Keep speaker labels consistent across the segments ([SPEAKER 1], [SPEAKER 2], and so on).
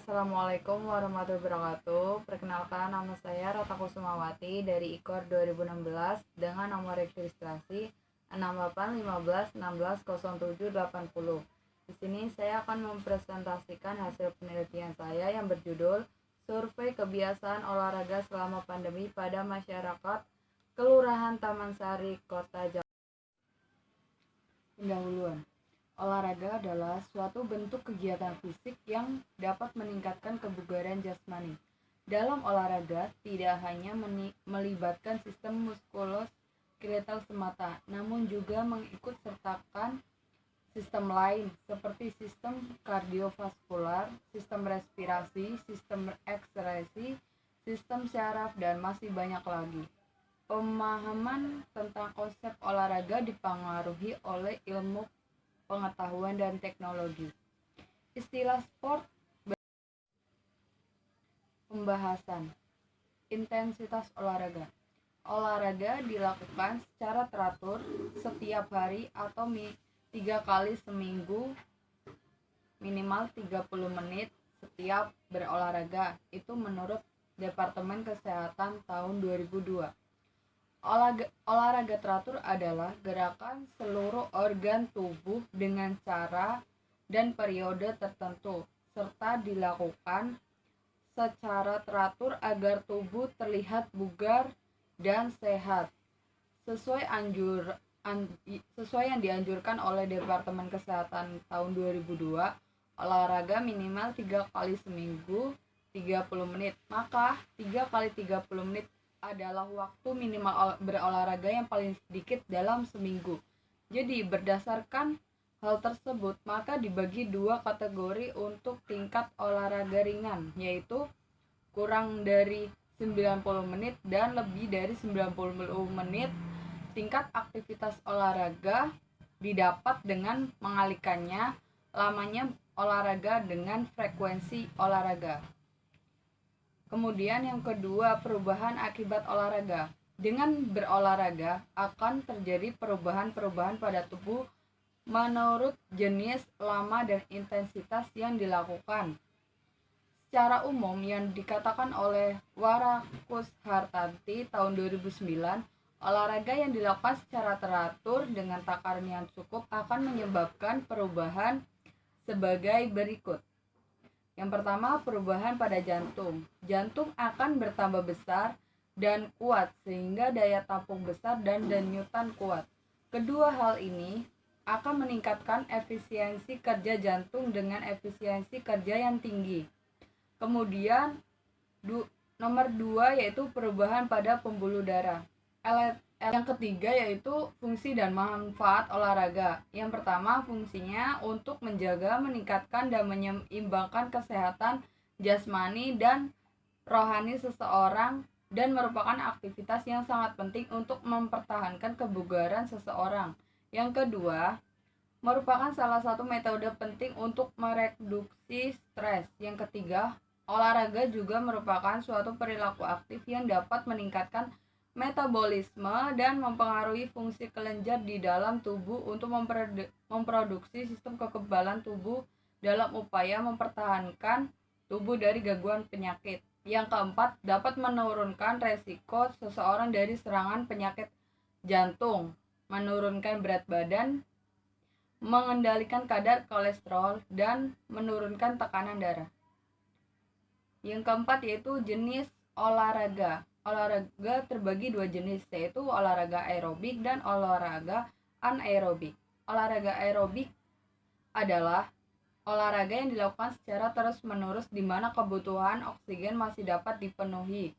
[SPEAKER 1] Assalamualaikum warahmatullahi wabarakatuh. Perkenalkan, nama saya Rata Kusumawati dari IKOR 2016 dengan nomor registrasi 6815160780. Di sini saya akan mempresentasikan hasil penelitian saya yang berjudul Survei Kebiasaan Olahraga Selama Pandemi pada Masyarakat Kelurahan Taman Sari, Kota Jakarta. Pendahuluan. Olahraga adalah suatu bentuk kegiatan fisik yang dapat meningkatkan kebugaran jasmani. Dalam olahraga, tidak hanya melibatkan sistem muskuloskeletal semata, namun juga mengikut sertakan sistem lain seperti sistem kardiovaskular, sistem respirasi, sistem ekskresi, sistem syaraf, dan masih banyak lagi. Pemahaman tentang konsep olahraga dipengaruhi oleh ilmu pengetahuan dan teknologi. Istilah sport. Pembahasan intensitas olahraga. Olahraga dilakukan secara teratur setiap hari atau 3 kali seminggu, minimal 30 menit setiap berolahraga. Itu menurut Departemen Kesehatan tahun 2002. Olahraga teratur adalah gerakan seluruh organ tubuh dengan cara dan periode tertentu, serta dilakukan secara teratur agar tubuh terlihat bugar dan sehat, sesuai yang dianjurkan oleh Departemen Kesehatan tahun 2002. Olahraga minimal 3 kali seminggu 30 menit. Maka 3 kali 30 menit adalah waktu minimal berolahraga yang paling sedikit dalam seminggu. Jadi berdasarkan hal tersebut, maka dibagi dua kategori untuk tingkat olahraga ringan, yaitu kurang dari 90 menit dan lebih dari 90 menit. Tingkat aktivitas olahraga didapat dengan mengalihkannya lamanya olahraga dengan frekuensi olahraga. Kemudian yang kedua, perubahan akibat olahraga. Dengan berolahraga akan terjadi perubahan-perubahan pada tubuh menurut jenis, lama, dan intensitas yang dilakukan. Secara umum yang dikatakan oleh Warakushartanti tahun 2009, olahraga yang dilakukan secara teratur dengan takaran yang cukup akan menyebabkan perubahan sebagai berikut. Yang pertama, perubahan pada jantung. Jantung akan bertambah besar dan kuat sehingga daya tampung besar dan denyutan kuat. Kedua hal ini akan meningkatkan efisiensi kerja jantung dengan efisiensi kerja yang tinggi. Kemudian nomor 2 yaitu perubahan pada pembuluh darah. Yang ketiga yaitu fungsi dan manfaat olahraga. Yang pertama, fungsinya untuk menjaga, meningkatkan, dan menyeimbangkan kesehatan jasmani dan rohani seseorang dan merupakan aktivitas yang sangat penting untuk mempertahankan kebugaran seseorang. Yang kedua, merupakan salah satu metode penting untuk mereduksi stres. Yang ketiga, olahraga juga merupakan suatu perilaku aktif yang dapat meningkatkan metabolisme dan mempengaruhi fungsi kelenjar di dalam tubuh untuk memproduksi sistem kekebalan tubuh dalam upaya mempertahankan tubuh dari gangguan penyakit. Yang keempat, dapat menurunkan resiko seseorang dari serangan penyakit jantung, menurunkan berat badan, mengendalikan kadar kolesterol, dan menurunkan tekanan darah. Yang keempat yaitu jenis olahraga. Olahraga terbagi dua jenis, yaitu olahraga aerobik dan olahraga anaerobik. Olahraga aerobik adalah olahraga yang dilakukan secara terus-menerus di mana kebutuhan oksigen masih dapat dipenuhi.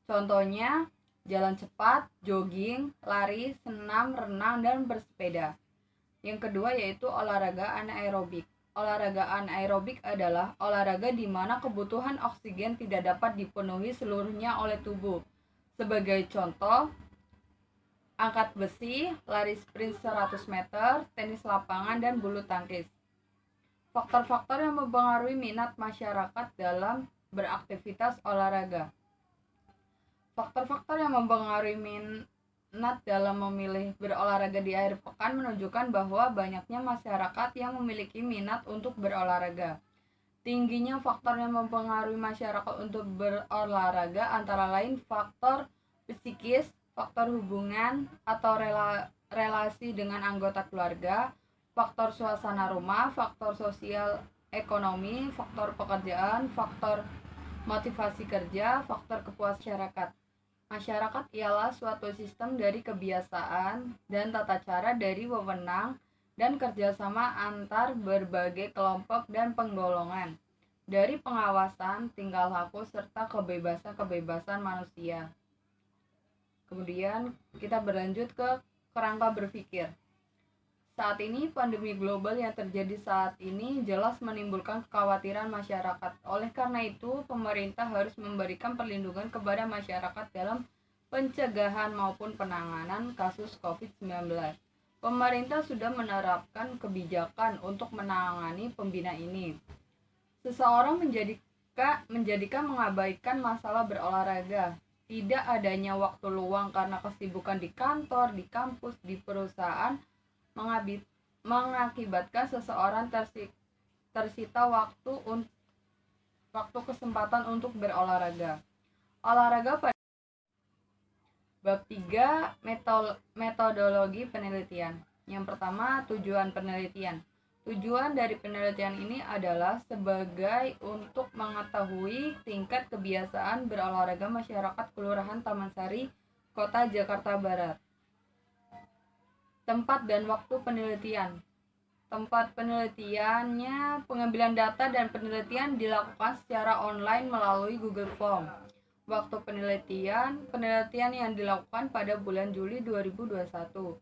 [SPEAKER 1] Contohnya, jalan cepat, jogging, lari, senam, renang, dan bersepeda. Yang kedua yaitu olahraga anaerobik. Olahraga anaerobik adalah olahraga di mana kebutuhan oksigen tidak dapat dipenuhi seluruhnya oleh tubuh. Sebagai contoh, angkat besi, lari sprint 100 meter, tenis lapangan, dan bulu tangkis. Faktor-faktor yang mempengaruhi minat masyarakat dalam beraktivitas olahraga. Faktor-faktor yang mempengaruhi minat dalam memilih berolahraga di akhir pekan menunjukkan bahwa banyaknya masyarakat yang memiliki minat untuk berolahraga. Tingginya faktor yang mempengaruhi masyarakat untuk berolahraga antara lain faktor psikis, faktor hubungan atau relasi dengan anggota keluarga, faktor suasana rumah, faktor sosial ekonomi, faktor pekerjaan, faktor motivasi kerja, faktor kepuasan masyarakat. Masyarakat ialah suatu sistem dari kebiasaan dan tata cara dari wewenang dan kerjasama antar berbagai kelompok dan penggolongan, dari pengawasan, tingkah laku, serta kebebasan-kebebasan manusia. Kemudian kita berlanjut ke kerangka berpikir. Saat ini pandemi global yang terjadi saat ini jelas menimbulkan kekhawatiran masyarakat. Oleh karena itu, pemerintah harus memberikan perlindungan kepada masyarakat dalam pencegahan maupun penanganan kasus COVID-19. Pemerintah sudah menerapkan kebijakan untuk menangani pembina ini. Seseorang menjadikan mengabaikan masalah berolahraga. Tidak adanya waktu luang karena kesibukan di kantor, di kampus, di perusahaan mengakibatkan seseorang tersita waktu kesempatan untuk berolahraga. Olahraga pada Bab 3, metodologi penelitian. Yang pertama, tujuan penelitian. Tujuan dari penelitian ini adalah sebagai untuk mengetahui tingkat kebiasaan berolahraga masyarakat Kelurahan Taman Sari, Kota Jakarta Barat. Tempat dan waktu penelitian. Tempat penelitiannya, pengambilan data dan penelitian dilakukan secara online melalui Google Form. Waktu penelitian yang dilakukan pada bulan Juli 2021.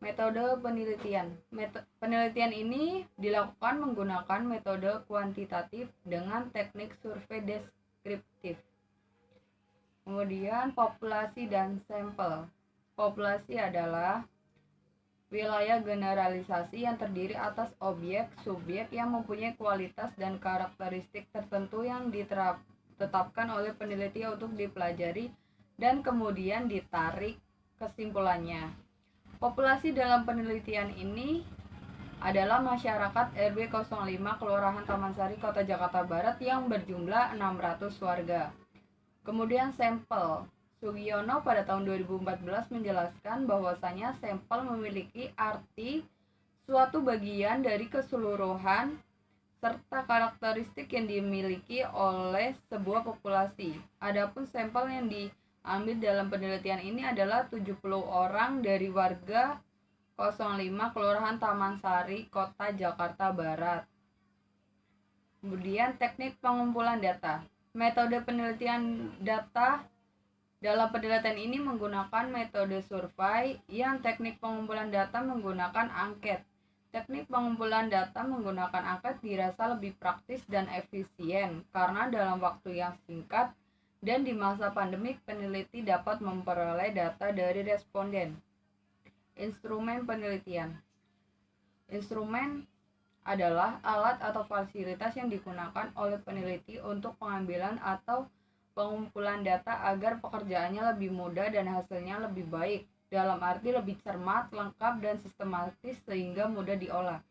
[SPEAKER 1] Metode penelitian. Penelitian ini dilakukan menggunakan metode kuantitatif dengan teknik survei deskriptif. Kemudian populasi dan sampel. Populasi adalah wilayah generalisasi yang terdiri atas objek, subjek yang mempunyai kualitas dan karakteristik tertentu yang ditetapkan oleh peneliti untuk dipelajari dan kemudian ditarik kesimpulannya. Populasi dalam penelitian ini adalah masyarakat RW 05 Kelurahan Taman Sari, Kota Jakarta Barat yang berjumlah 600 warga. Kemudian sampel. Sugiono pada tahun 2014 menjelaskan bahwasanya sampel memiliki arti suatu bagian dari keseluruhan serta karakteristik yang dimiliki oleh sebuah populasi. Adapun sampel yang diambil dalam penelitian ini adalah 70 orang dari warga 05 Kelurahan Taman Sari, Kota Jakarta Barat. Kemudian teknik pengumpulan data. Metode penelitian data dalam penelitian ini menggunakan metode survei yang teknik pengumpulan data menggunakan angket. Teknik pengumpulan data menggunakan angket dirasa lebih praktis dan efisien karena dalam waktu yang singkat dan di masa pandemik peneliti dapat memperoleh data dari responden. Instrumen penelitian. Instrumen adalah alat atau fasilitas yang digunakan oleh peneliti untuk pengambilan atau pengumpulan data agar pekerjaannya lebih mudah dan hasilnya lebih baik. Dalam arti lebih cermat, lengkap, dan sistematis sehingga mudah diolah.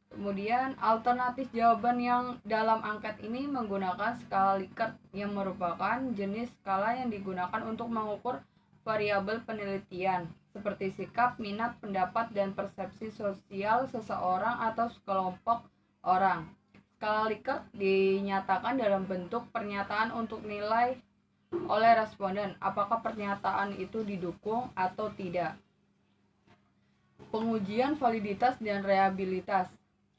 [SPEAKER 1] Kemudian alternatif jawaban yang dalam angket ini menggunakan skala Likert yang merupakan jenis skala yang digunakan untuk mengukur variabel penelitian seperti sikap, minat, pendapat, dan persepsi sosial seseorang atau sekelompok orang. Skala Likert dinyatakan dalam bentuk pernyataan untuk nilai oleh responden apakah pernyataan itu didukung atau tidak. Pengujian validitas dan reliabilitas.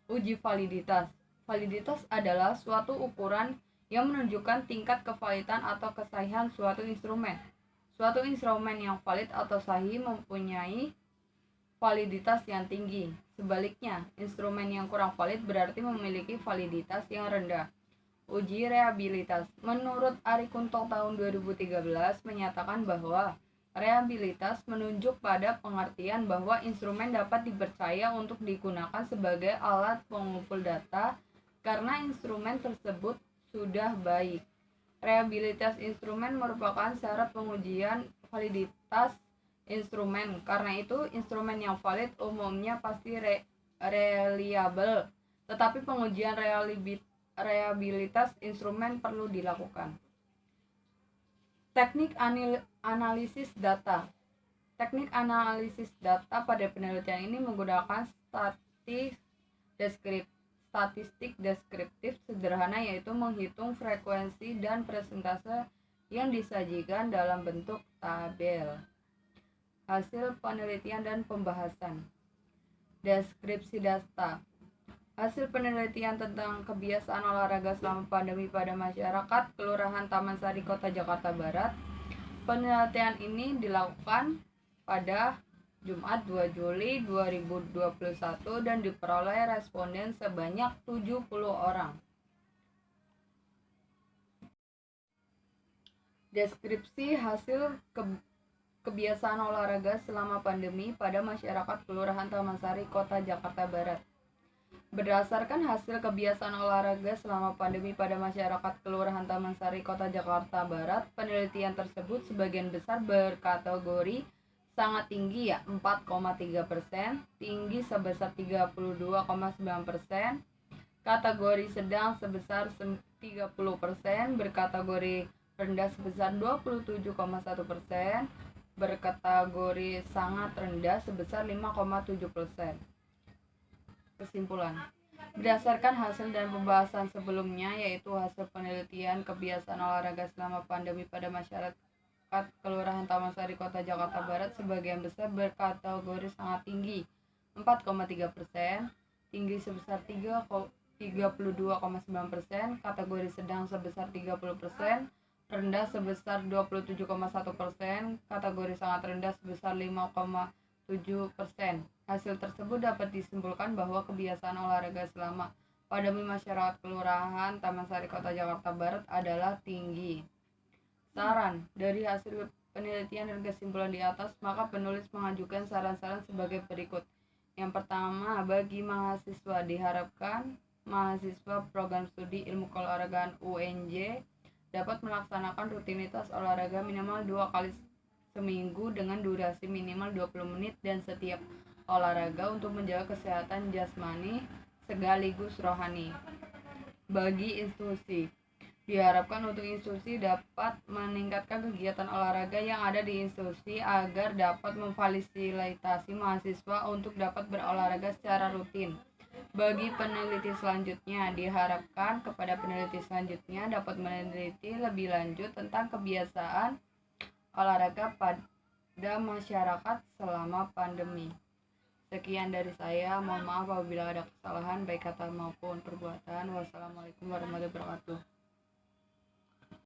[SPEAKER 1] Uji validitas. Validitas adalah suatu ukuran yang menunjukkan tingkat kevalidan atau kesahihan suatu instrumen. Suatu instrumen yang valid atau sahih mempunyai validitas yang tinggi. Sebaliknya, instrumen yang kurang valid berarti memiliki validitas yang rendah. Uji reliabilitas. Menurut Ari Kunto tahun 2013 menyatakan bahwa reliabilitas menunjuk pada pengertian bahwa instrumen dapat dipercaya untuk digunakan sebagai alat pengumpul data karena instrumen tersebut sudah baik. Reliabilitas instrumen merupakan syarat pengujian validitas instrumen. Karena itu, instrumen yang valid umumnya pasti reliable tetapi pengujian reliabilitas instrumen perlu dilakukan. Teknik analisis data. Teknik analisis data pada penelitian ini menggunakan statistik deskriptif sederhana, yaitu menghitung frekuensi dan persentase yang disajikan dalam bentuk tabel. Hasil penelitian dan pembahasan. Deskripsi data. Hasil penelitian tentang kebiasaan olahraga selama pandemi pada masyarakat Kelurahan Taman Sari, Kota Jakarta Barat. Penelitian ini dilakukan pada Jumat 2 Juli 2021 dan diperoleh responden sebanyak 70 orang. Deskripsi hasil kebiasaan olahraga selama pandemi pada masyarakat Kelurahan Taman Sari, Kota Jakarta Barat. Berdasarkan hasil kebiasaan olahraga selama pandemi pada masyarakat Kelurahan Taman Sari, Kota Jakarta Barat, penelitian tersebut sebagian besar berkategori sangat tinggi, ya 4,3%, tinggi sebesar 32,9%, kategori sedang sebesar 30%, berkategori rendah sebesar 27,1%, berkategori sangat rendah sebesar 5,7%. Kesimpulan. Berdasarkan hasil dan pembahasan sebelumnya, yaitu hasil penelitian kebiasaan olahraga selama pandemi pada masyarakat Kelurahan Taman Sari, Kota Jakarta Barat, sebagian besar berkategori sangat tinggi 4,3%, tinggi sebesar 32,9%, kategori sedang sebesar 30%, rendah sebesar 27,1%, kategori sangat rendah sebesar 5,7%. Hasil tersebut dapat disimpulkan bahwa kebiasaan olahraga selama pandemi masyarakat Kelurahan Taman Sari, Kota Jakarta Barat adalah tinggi. Saran. Dari hasil penelitian dan kesimpulan di atas, maka penulis mengajukan saran-saran sebagai berikut. Yang pertama, bagi mahasiswa diharapkan mahasiswa program studi ilmu keolahragaan UNJ dapat melaksanakan rutinitas olahraga minimal 2 kali seminggu dengan durasi minimal 20 menit dan setiap olahraga untuk menjaga kesehatan jasmani sekaligus rohani. Bagi institusi, diharapkan untuk institusi dapat meningkatkan kegiatan olahraga yang ada di institusi agar dapat memfasilitasi mahasiswa untuk dapat berolahraga secara rutin. Bagi peneliti selanjutnya, diharapkan kepada peneliti selanjutnya dapat meneliti lebih lanjut tentang kebiasaan olahraga pada masyarakat selama pandemi. Sekian dari saya, mohon maaf apabila ada kesalahan baik kata maupun perbuatan. Wassalamualaikum warahmatullahi wabarakatuh.